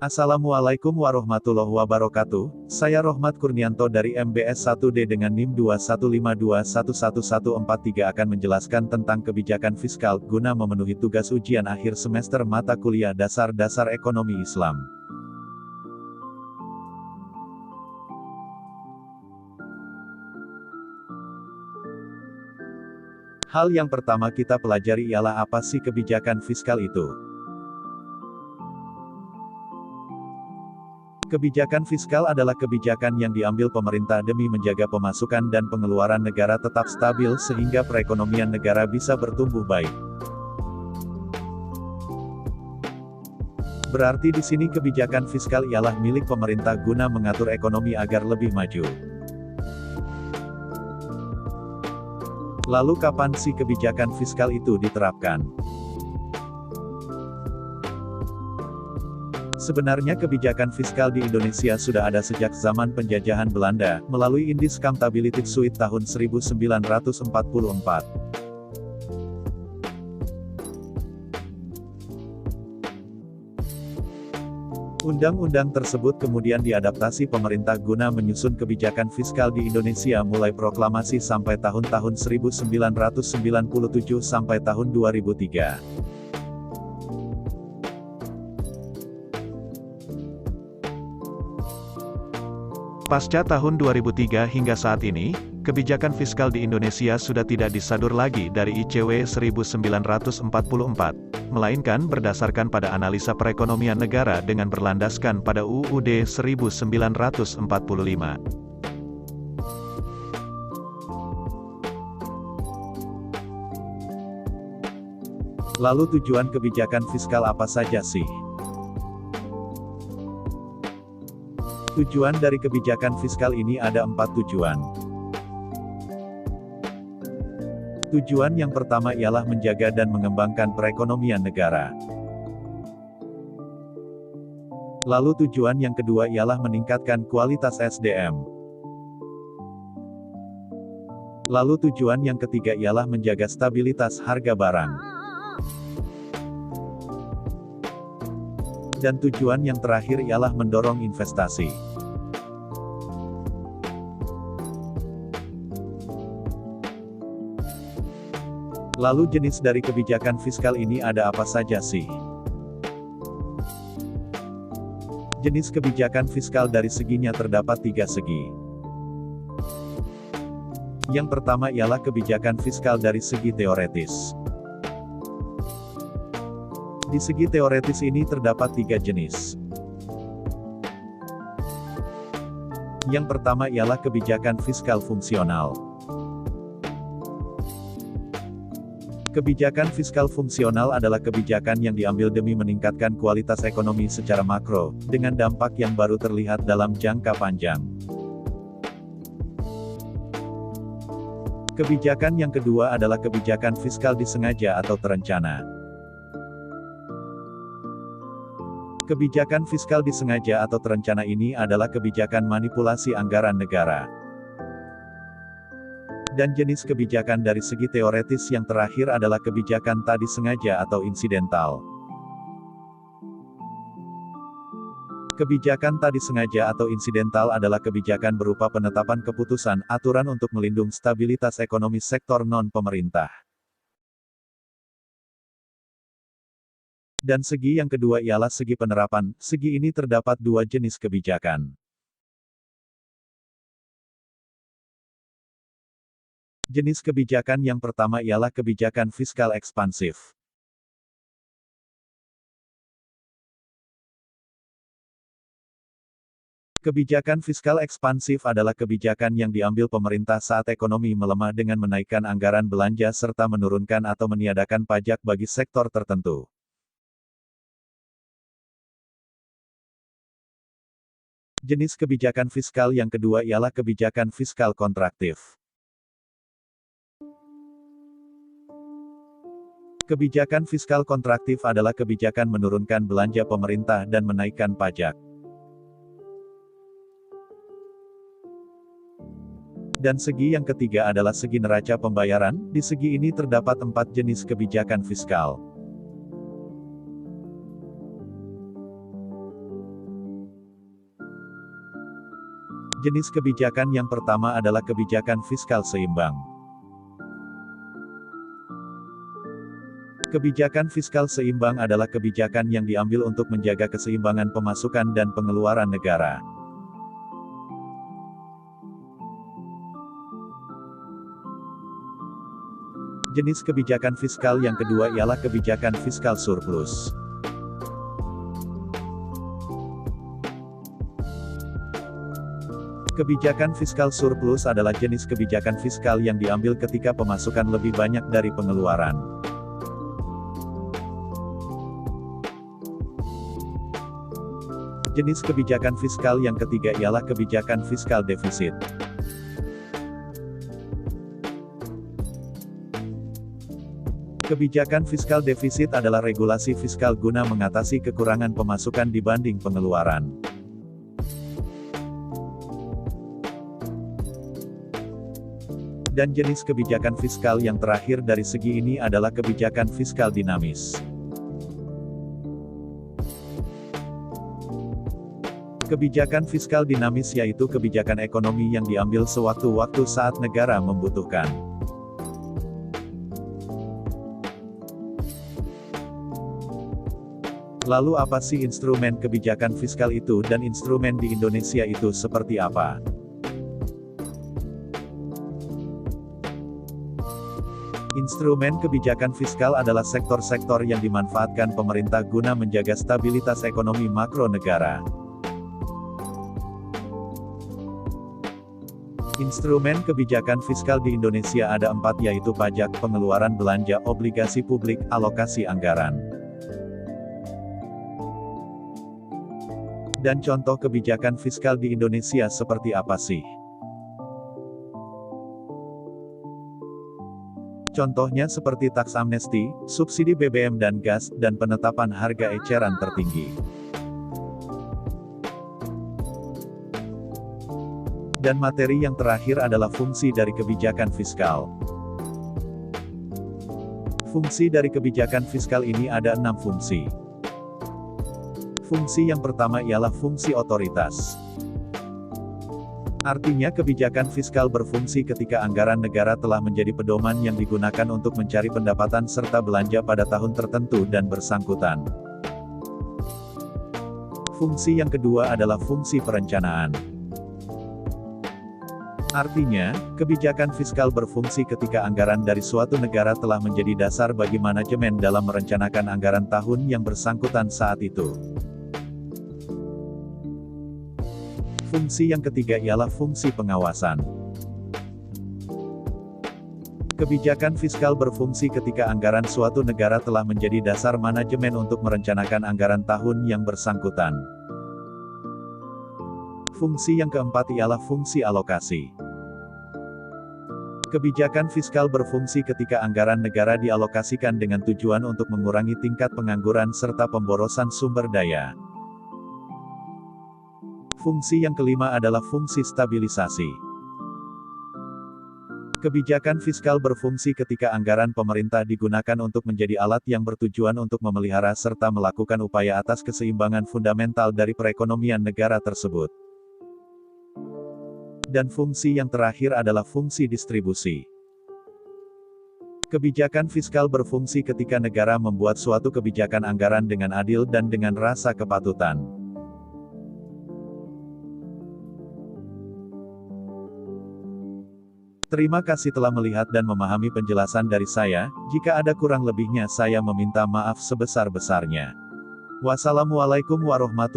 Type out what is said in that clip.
Assalamualaikum warahmatullahi wabarakatuh, saya Rohmat Kurnianto dari MBS 1D dengan NIM 215211143 akan menjelaskan tentang kebijakan fiskal guna memenuhi tugas ujian akhir semester mata kuliah dasar ekonomi Islam. Hal yang pertama kita pelajari ialah apa sih kebijakan fiskal itu. Kebijakan fiskal adalah kebijakan yang diambil pemerintah demi menjaga pemasukan dan pengeluaran negara tetap stabil sehingga perekonomian negara bisa bertumbuh baik. Berarti di sini kebijakan fiskal ialah milik pemerintah guna mengatur ekonomi agar lebih maju. Lalu kapan sih kebijakan fiskal itu diterapkan? Sebenarnya kebijakan fiskal di Indonesia sudah ada sejak zaman penjajahan Belanda, melalui Indische Accountabiliteit tahun 1944. Undang-undang tersebut kemudian diadaptasi pemerintah guna menyusun kebijakan fiskal di Indonesia mulai proklamasi sampai tahun-tahun 1997 sampai tahun 2003. Pasca tahun 2003 hingga saat ini, kebijakan fiskal di Indonesia sudah tidak disadur lagi dari ICW 1944, melainkan berdasarkan pada analisa perekonomian negara dengan berlandaskan pada UUD 1945. Lalu tujuan kebijakan fiskal apa saja sih? Tujuan dari kebijakan fiskal ini ada 4 tujuan. Tujuan yang pertama ialah menjaga dan mengembangkan perekonomian negara. Lalu tujuan yang kedua ialah meningkatkan kualitas SDM. Lalu tujuan yang ketiga ialah menjaga stabilitas harga barang. Dan tujuan yang terakhir ialah mendorong investasi. Lalu jenis dari kebijakan fiskal ini ada apa saja sih? Jenis kebijakan fiskal dari seginya terdapat 3 segi. Yang pertama ialah kebijakan fiskal dari segi teoretis. Di segi teoretis ini terdapat 3 jenis. Yang pertama ialah kebijakan fiskal fungsional. Kebijakan fiskal fungsional adalah kebijakan yang diambil demi meningkatkan kualitas ekonomi secara makro, dengan dampak yang baru terlihat dalam jangka panjang. Kebijakan yang kedua adalah kebijakan fiskal disengaja atau terencana. Kebijakan fiskal disengaja atau terencana ini adalah kebijakan manipulasi anggaran negara. Dan jenis kebijakan dari segi teoretis yang terakhir adalah kebijakan tak disengaja atau insidental. Kebijakan tak disengaja atau insidental adalah kebijakan berupa penetapan keputusan, aturan untuk melindungi stabilitas ekonomi sektor non-pemerintah. Dan segi yang kedua ialah segi penerapan. Segi ini terdapat 2 jenis kebijakan. Jenis kebijakan yang pertama ialah kebijakan fiskal ekspansif. Kebijakan fiskal ekspansif adalah kebijakan yang diambil pemerintah saat ekonomi melemah dengan menaikkan anggaran belanja serta menurunkan atau meniadakan pajak bagi sektor tertentu. Jenis kebijakan fiskal yang kedua ialah kebijakan fiskal kontraktif. Kebijakan fiskal kontraktif adalah kebijakan menurunkan belanja pemerintah dan menaikkan pajak. Dan segi yang ketiga adalah segi neraca pembayaran. Di segi ini terdapat 4 jenis kebijakan fiskal. Jenis kebijakan yang pertama adalah kebijakan fiskal seimbang. Kebijakan fiskal seimbang adalah kebijakan yang diambil untuk menjaga keseimbangan pemasukan dan pengeluaran negara. Jenis kebijakan fiskal yang kedua ialah kebijakan fiskal surplus. Kebijakan fiskal surplus adalah jenis kebijakan fiskal yang diambil ketika pemasukan lebih banyak dari pengeluaran. Jenis kebijakan fiskal yang ketiga ialah kebijakan fiskal defisit. Kebijakan fiskal defisit adalah regulasi fiskal guna mengatasi kekurangan pemasukan dibanding pengeluaran. Dan jenis kebijakan fiskal yang terakhir dari segi ini adalah kebijakan fiskal dinamis. Kebijakan fiskal dinamis yaitu kebijakan ekonomi yang diambil sewaktu-waktu saat negara membutuhkan. Lalu apa sih instrumen kebijakan fiskal itu dan instrumen di Indonesia itu seperti apa? Instrumen kebijakan fiskal adalah sektor-sektor yang dimanfaatkan pemerintah guna menjaga stabilitas ekonomi makro negara. Instrumen kebijakan fiskal di Indonesia ada 4 yaitu pajak, pengeluaran belanja, obligasi publik, alokasi anggaran. Dan contoh kebijakan fiskal di Indonesia seperti apa sih? Contohnya seperti taks amnesti, subsidi BBM dan gas, dan penetapan harga eceran tertinggi. Dan materi yang terakhir adalah fungsi dari kebijakan fiskal. Fungsi dari kebijakan fiskal ini ada 6 fungsi. Fungsi yang pertama ialah fungsi otoritas. Artinya kebijakan fiskal berfungsi ketika anggaran negara telah menjadi pedoman yang digunakan untuk mencari pendapatan serta belanja pada tahun tertentu dan bersangkutan. Fungsi yang kedua adalah fungsi perencanaan. Artinya, kebijakan fiskal berfungsi ketika anggaran dari suatu negara telah menjadi dasar bagi manajemen dalam merencanakan anggaran tahun yang bersangkutan saat itu. Fungsi yang ketiga ialah fungsi pengawasan. Kebijakan fiskal berfungsi ketika anggaran suatu negara telah menjadi dasar manajemen untuk merencanakan anggaran tahun yang bersangkutan. Fungsi yang keempat ialah fungsi alokasi. Kebijakan fiskal berfungsi ketika anggaran negara dialokasikan dengan tujuan untuk mengurangi tingkat pengangguran serta pemborosan sumber daya. Fungsi yang kelima adalah fungsi stabilisasi. Kebijakan fiskal berfungsi ketika anggaran pemerintah digunakan untuk menjadi alat yang bertujuan untuk memelihara serta melakukan upaya atas keseimbangan fundamental dari perekonomian negara tersebut. Dan fungsi yang terakhir adalah fungsi distribusi. Kebijakan fiskal berfungsi ketika negara membuat suatu kebijakan anggaran dengan adil dan dengan rasa kepatutan. Terima kasih telah melihat dan memahami penjelasan dari saya. Jika ada kurang lebihnya saya meminta maaf sebesar-besarnya. Wassalamualaikum warahmatullahi wabarakatuh.